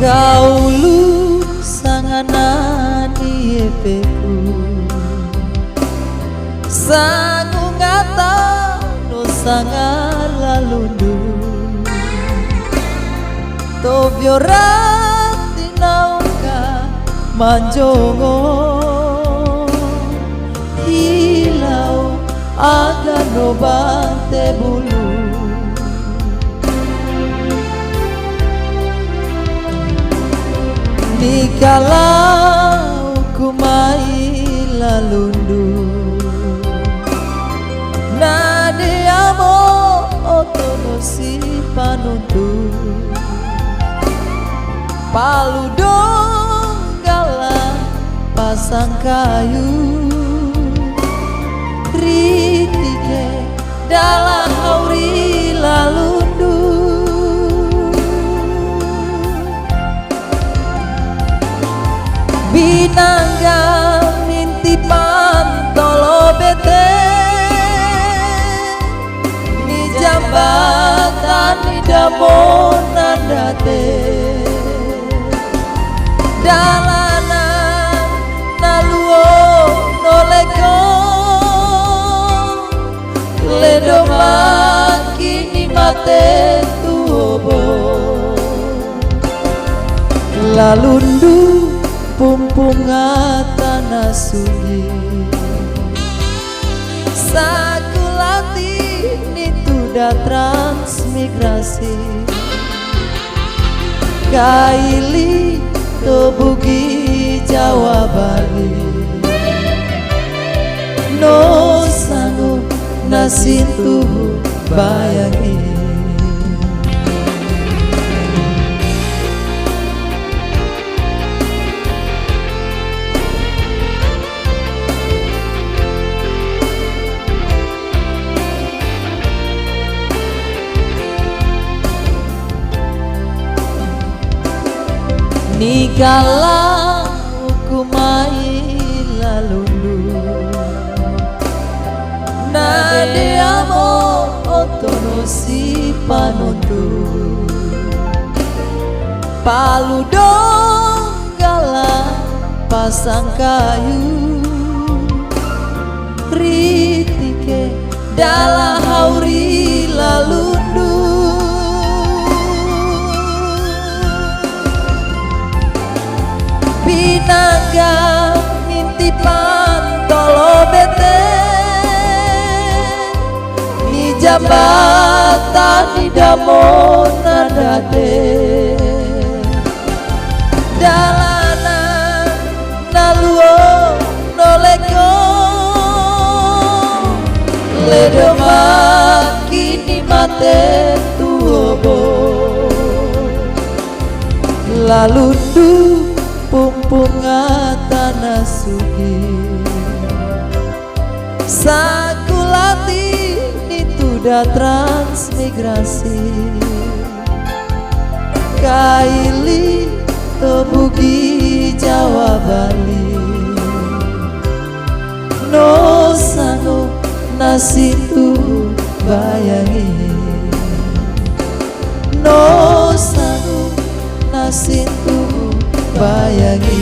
Kaulu sanganan iepeku sangu ngata no sangar lalundu tobyo rati nauka manjongo hilau aga no bante bulu dikalau kumai lalundu nade amo otono si panuntu paludong gala pasang kayu ritike dalam hauri lalundu binangga mintipan tolo bete ni jambatan ni damonan date dalanan naluo noleko ledo makini mate tuobo lalundu pumpunga tanah sugi sakulati nituda transmigrasi kaili tobugi Jawa Bali no sanggup nasintu bayangi nikala hukumai lalundu nade amo otono si panuntu paludong gala pasang kayu ritike dalam hauri lalundu binangga mintipan tolo bete ni jambatan ni damonan date dalanan naluo noleko ledo makini mate tuobo lalundu pumpunga tanah sugi sakulati nituda transmigrasi kaili tobugi Jawa Bali no sanggup nasitu bayangi no sanggup nasitu bayangi